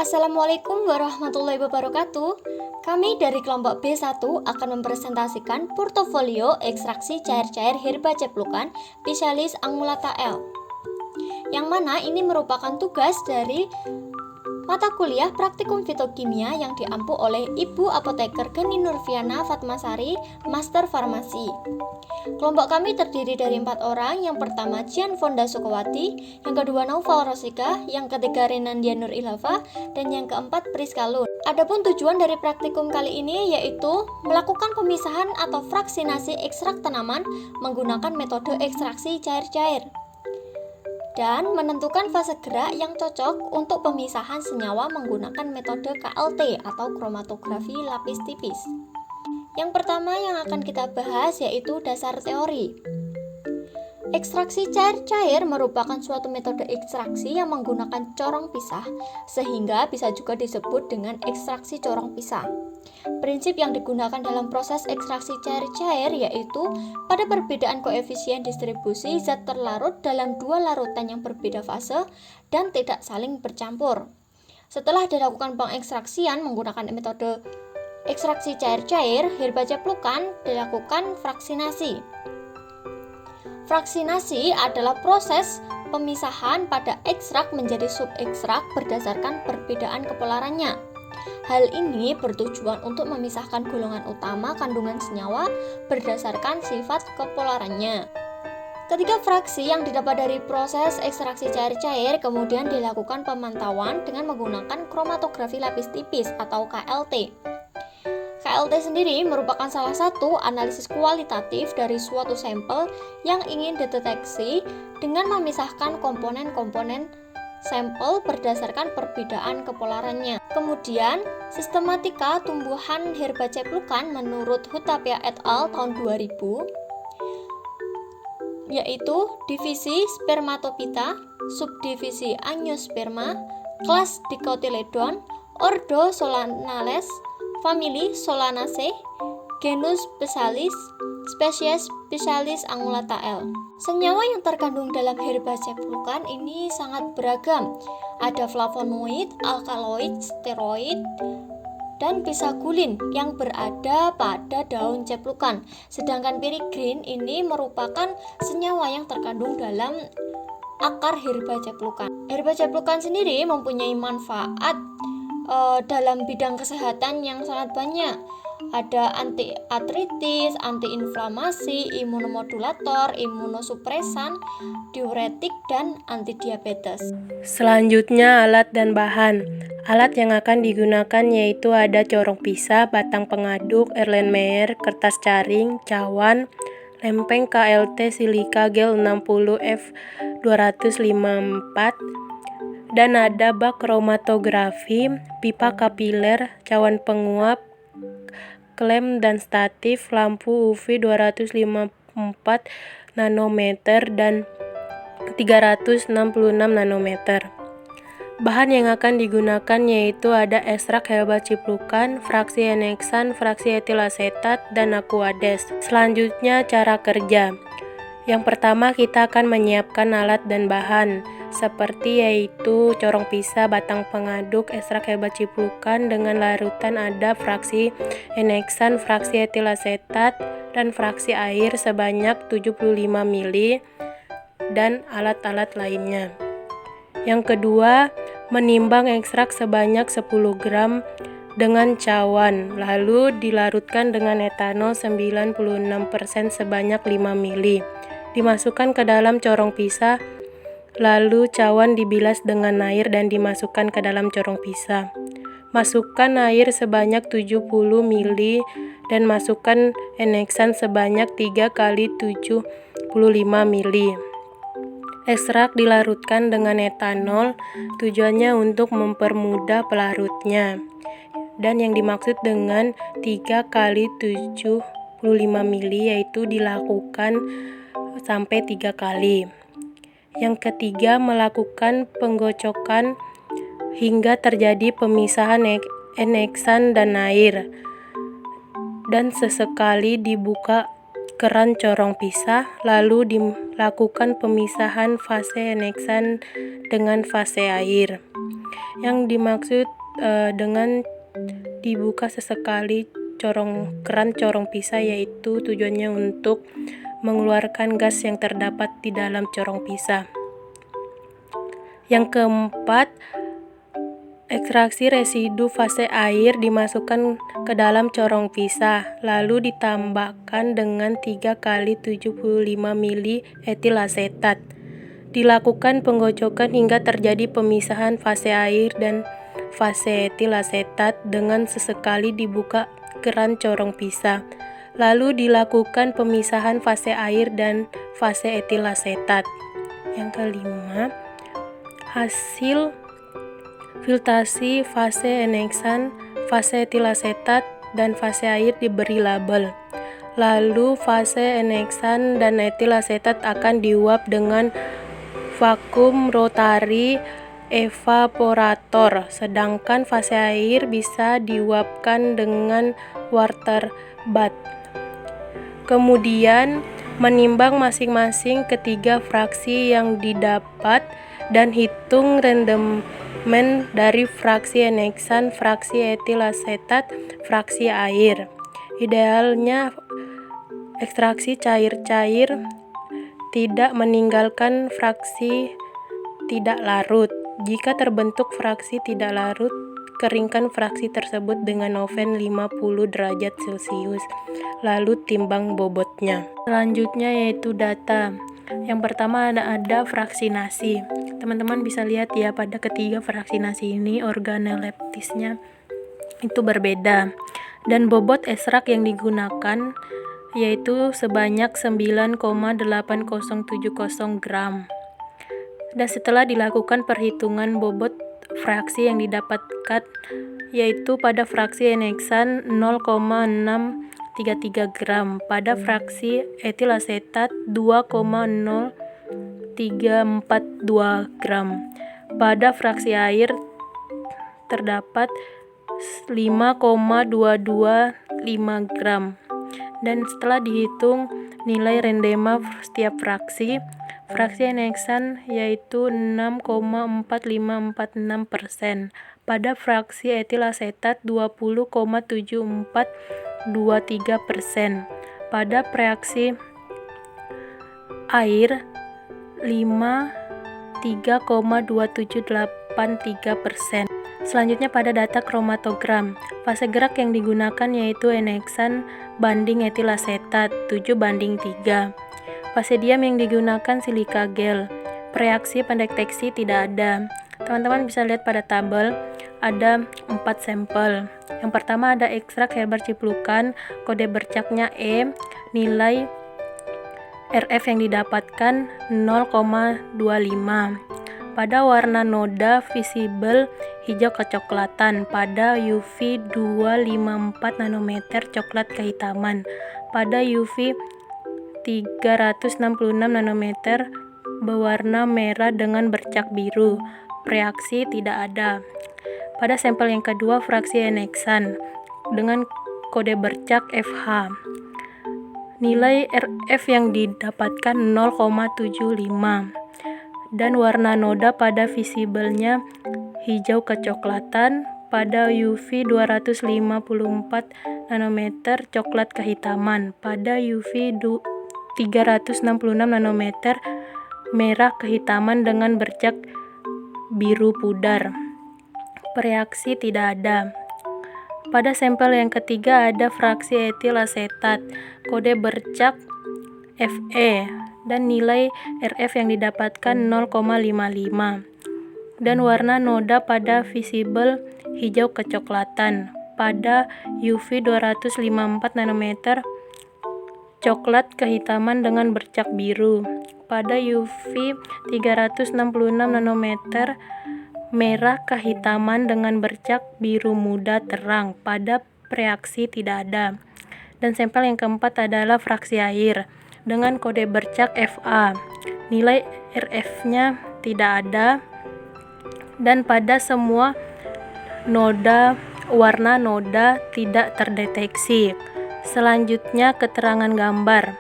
Assalamualaikum warahmatullahi wabarakatuh. Kami dari kelompok B1 akan mempresentasikan portofolio ekstraksi cair-cair herba ceplukan Physalis angulata L. Yang mana ini merupakan tugas dari mata kuliah praktikum fitokimia yang diampu oleh Ibu Apoteker Geni Nurfiana Fatmasari, Master Farmasi. Kelompok kami terdiri dari 4 orang, yang pertama Jian Fonda Sukawati, yang kedua Naufal Rosika, yang ketiga Renandia Nur Ilhava, dan yang keempat Priska Lun. Adapun tujuan dari praktikum kali ini yaitu melakukan pemisahan atau fraksinasi ekstrak tanaman menggunakan metode ekstraksi cair-cair dan menentukan fase gerak yang cocok untuk pemisahan senyawa menggunakan metode KLT atau kromatografi lapis tipis. Yang pertama yang akan kita bahas yaitu dasar teori. Ekstraksi cair-cair merupakan suatu metode ekstraksi yang menggunakan corong pisah, sehingga bisa juga disebut dengan ekstraksi corong pisah. Prinsip yang digunakan dalam proses ekstraksi cair-cair yaitu pada perbedaan koefisien distribusi zat terlarut dalam dua larutan yang berbeda fase dan tidak saling bercampur. Setelah dilakukan pengekstraksian menggunakan metode ekstraksi cair-cair, herba ceplukan dilakukan fraksinasi. Fraksinasi adalah proses pemisahan pada ekstrak menjadi subekstrak berdasarkan perbedaan kepolarannya. Hal ini bertujuan untuk memisahkan golongan utama kandungan senyawa berdasarkan sifat kepolarannya. Ketiga fraksi yang didapat dari proses ekstraksi cair-cair kemudian dilakukan pemantauan dengan menggunakan kromatografi lapis tipis atau KLT. KLT sendiri merupakan salah satu analisis kualitatif dari suatu sampel yang ingin dideteksi dengan memisahkan komponen-komponen sampel berdasarkan perbedaan kepolarannya. Kemudian, sistematika tumbuhan herba ceplukan menurut Hutapea et al. Tahun 2000 yaitu divisi Spermatophyta, subdivisi Angiosperma, kelas Dicotyledon, ordo Solanales, famili Solanaceae, genus Physalis, spesies Physalis angulata L. Senyawa yang terkandung dalam herba ceplukan ini sangat beragam. Ada flavonoid, alkaloid, steroid, dan pisagulin yang berada pada daun ceplukan. Sedangkan pirigrin ini merupakan senyawa yang terkandung dalam akar herba ceplukan. Herba ceplukan sendiri mempunyai manfaat dalam bidang kesehatan yang sangat banyak. Ada antiartritis, antiinflamasi, imunomodulator, imunosupresan, diuretik, dan antidiabetes. Selanjutnya alat dan bahan. Alat yang akan digunakan yaitu ada corong pisah, batang pengaduk, Erlenmeyer, kertas caring, cawan, lempeng KLT silika gel 60 F254, dan ada bak kromatografi, pipa kapiler, cawan penguap, klem dan statif, lampu UV 254 nanometer dan 366 nanometer. Bahan yang akan digunakan yaitu ada ekstrak herba ceplukan, fraksi eneksan, fraksi etil asetat, dan aquades. Selanjutnya cara kerja. Yang pertama kita akan menyiapkan alat dan bahan seperti yaitu corong pisah, batang pengaduk, ekstrak herba ceplukan dengan larutan ada fraksi eneksan, fraksi etil asetat, dan fraksi air sebanyak 75 ml dan alat-alat lainnya. Yang kedua, menimbang ekstrak sebanyak 10 gram dengan cawan, lalu dilarutkan dengan etanol 96% sebanyak 5 ml. Dimasukkan ke dalam corong pisah, lalu cawan dibilas dengan air dan dimasukkan ke dalam corong pisah. Masukkan air sebanyak 70 ml dan masukkan eneksan sebanyak 3 kali 75 ml. Ekstrak dilarutkan dengan etanol, tujuannya untuk mempermudah pelarutnya. Dan yang dimaksud dengan 3 kali 75 ml yaitu dilakukan sampai 3 kali. Yang ketiga, melakukan penggocokan hingga terjadi pemisahan eneksan dan air. Dan sesekali dibuka keran corong pisah, lalu dilakukan pemisahan fase eneksan dengan fase air. Yang dimaksud dengan dibuka sesekali keran corong pisah yaitu tujuannya untuk mengeluarkan gas yang terdapat di dalam corong pisah. Yang keempat, ekstraksi residu fase air dimasukkan ke dalam corong pisah, lalu ditambahkan dengan 3 kali 75 ml etil asetat. Dilakukan penggocokan hingga terjadi pemisahan fase air dan fase etil asetat dengan sesekali dibuka keran corong pisah. Lalu dilakukan pemisahan fase air dan fase etil asetat. Yang kelima, hasil filtrasi fase eneksan, fase etil asetat, dan fase air diberi label. Lalu fase eneksan dan etil asetat akan diuap dengan vakum rotary evaporator, sedangkan fase air bisa diuapkan dengan water bath. Kemudian menimbang masing-masing ketiga fraksi yang didapat dan hitung rendemen dari fraksi eneksan, fraksi etil asetat, fraksi air. Idealnya ekstraksi cair-cair tidak meninggalkan fraksi tidak larut. Jika terbentuk fraksi tidak larut, keringkan fraksi tersebut dengan oven 50 derajat Celcius, lalu timbang bobotnya. Selanjutnya yaitu data. Yang pertama ada fraksinasi. Teman-teman bisa lihat ya, pada ketiga fraksinasi ini organoleptisnya itu berbeda. Dan bobot ekstrak yang digunakan yaitu sebanyak 9,8070 gram. Dan setelah dilakukan perhitungan bobot fraksi yang didapatkan yaitu pada fraksi eneksan 0,633 gram, pada fraksi etil asetat 2,0342 gram, pada fraksi air terdapat 5,225 gram. Dan setelah dihitung nilai rendema setiap fraksi eneksan yaitu 6,4546%, pada fraksi etil asetat 20,7423%, pada fraksi air 3,2783%. Selanjutnya pada data kromatogram. Fase gerak yang digunakan yaitu eneksan banding etil asetat 7:3. Fase diam yang digunakan silika gel. Reaksi pendeteksi tidak ada. Teman-teman bisa lihat pada tabel ada 4 sampel. Yang pertama ada ekstrak herba ciplukan, kode bercaknya E, nilai RF yang didapatkan 0,25. Pada warna noda visible hijau kecoklatan, pada UV 254 nanometer coklat kehitaman, pada UV 366 nanometer berwarna merah dengan bercak biru. Reaksi tidak ada. Pada sampel yang kedua fraksi eneksan dengan kode bercak FH. Nilai RF yang didapatkan 0,75. Dan warna noda pada visible-nya hijau kecoklatan, pada UV 254 nanometer coklat kehitaman, pada UV 366 nanometer merah kehitaman dengan bercak biru pudar. Reaksi tidak ada. Pada sampel yang ketiga ada fraksi etil asetat, kode bercak Fe, dan nilai RF yang didapatkan 0,55. Dan warna noda pada visible hijau kecoklatan, pada UV 254 nanometer coklat kehitaman dengan bercak biru, pada UV 366 nanometer merah kehitaman dengan bercak biru muda terang. Pada reaksi tidak ada. Dan sampel yang keempat adalah fraksi air dengan kode bercak Fa. Nilai RF-nya tidak ada. Dan pada semua noda, warna noda tidak terdeteksi. Selanjutnya keterangan gambar.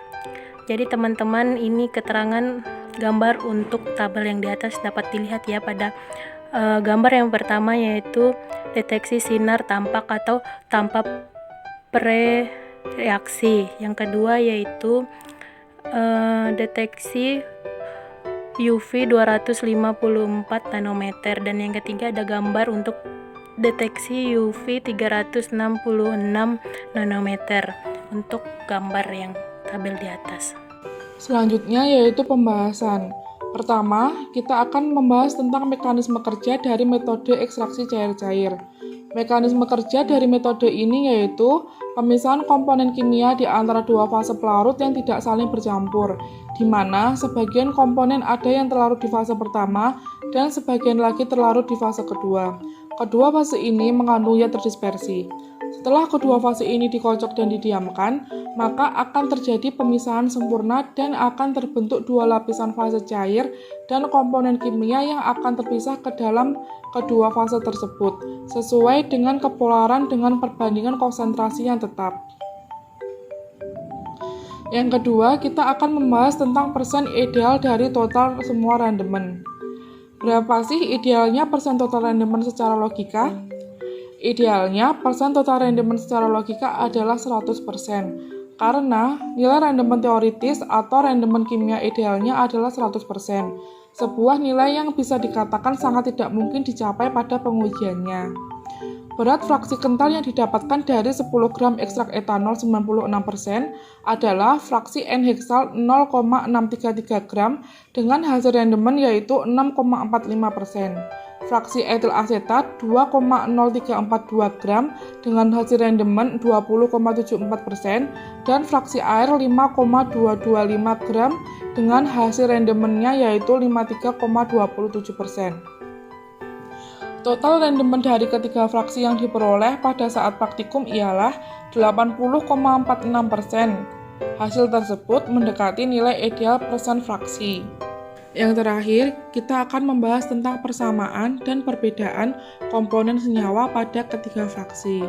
Jadi teman-teman, ini keterangan gambar untuk tabel yang di atas dapat dilihat ya pada Gambar yang pertama yaitu deteksi sinar tampak atau tanpa prereaksi. Yang kedua yaitu deteksi UV 254 nanometer, dan yang ketiga ada gambar untuk deteksi UV 366 nanometer untuk gambar yang tabel di atas. Selanjutnya yaitu pembahasan. Pertama, kita akan membahas tentang mekanisme kerja dari metode ekstraksi cair-cair. Mekanisme kerja dari metode ini yaitu pemisahan komponen kimia di antara dua fase pelarut yang tidak saling bercampur, di mana sebagian komponen ada yang terlarut di fase pertama dan sebagian lagi terlarut di fase kedua. Kedua fase ini mengandung zat terdispersi. Setelah kedua fase ini dikocok dan didiamkan, maka akan terjadi pemisahan sempurna dan akan terbentuk dua lapisan fase cair dan komponen kimia yang akan terpisah ke dalam kedua fase tersebut, sesuai dengan kepolaran dengan perbandingan konsentrasi yang tetap. Yang kedua, kita akan membahas tentang persen ideal dari total semua rendemen. Berapa sih idealnya persen total rendemen secara logika? Idealnya, persen total rendemen secara logika adalah 100%, karena nilai rendemen teoritis atau rendemen kimia idealnya adalah 100%, sebuah nilai yang bisa dikatakan sangat tidak mungkin dicapai pada pengujiannya. Berat fraksi kental yang didapatkan dari 10 gram ekstrak etanol 96% adalah fraksi N-heksal 0,633 gram dengan hasil rendemen yaitu 6,45%. Fraksi etil asetat 2,0342 gram dengan hasil rendemen 20,74% dan fraksi air 5,225 gram dengan hasil rendemennya yaitu 53,27%. Total rendemen dari ketiga fraksi yang diperoleh pada saat praktikum ialah 80,46%. Hasil tersebut mendekati nilai ideal persen fraksi. Yang terakhir, kita akan membahas tentang persamaan dan perbedaan komponen senyawa pada ketiga fraksi.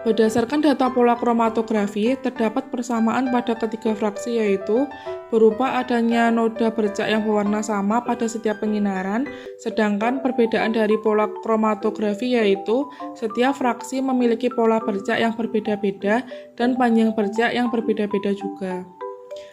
Berdasarkan data pola kromatografi, terdapat persamaan pada ketiga fraksi yaitu berupa adanya noda bercak yang berwarna sama pada setiap penyinaran, sedangkan perbedaan dari pola kromatografi yaitu setiap fraksi memiliki pola bercak yang berbeda-beda dan panjang bercak yang berbeda-beda juga.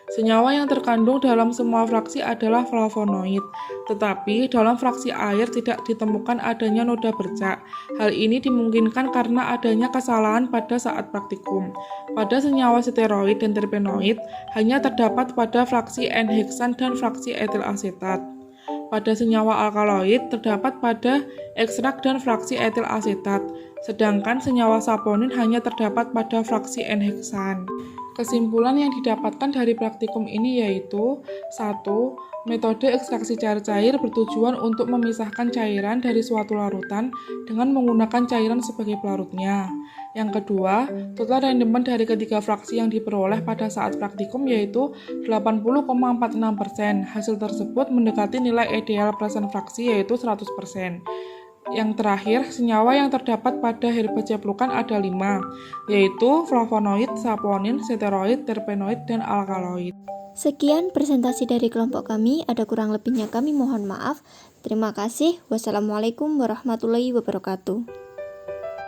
Senyawa yang terkandung dalam semua fraksi adalah flavonoid, tetapi dalam fraksi air tidak ditemukan adanya noda bercak. Hal ini dimungkinkan karena adanya kesalahan pada saat praktikum. Pada senyawa steroid dan terpenoid hanya terdapat pada fraksi N-heksan dan fraksi etil asetat. Pada senyawa alkaloid terdapat pada ekstrak dan fraksi etil asetat, sedangkan senyawa saponin hanya terdapat pada fraksi N-heksan. Kesimpulan yang didapatkan dari praktikum ini yaitu 1. Metode ekstraksi cair-cair bertujuan untuk memisahkan cairan dari suatu larutan dengan menggunakan cairan sebagai pelarutnya. Yang kedua, total rendemen dari ketiga fraksi yang diperoleh pada saat praktikum yaitu 80,46%. Hasil tersebut mendekati nilai ideal persen fraksi yaitu 100%. Yang terakhir, senyawa yang terdapat pada herba ceplukan ada 5, yaitu flavonoid, saponin, steroid, terpenoid, dan alkaloid. Sekian presentasi dari kelompok kami, ada kurang lebihnya kami mohon maaf. Terima kasih. Wassalamualaikum warahmatullahi wabarakatuh.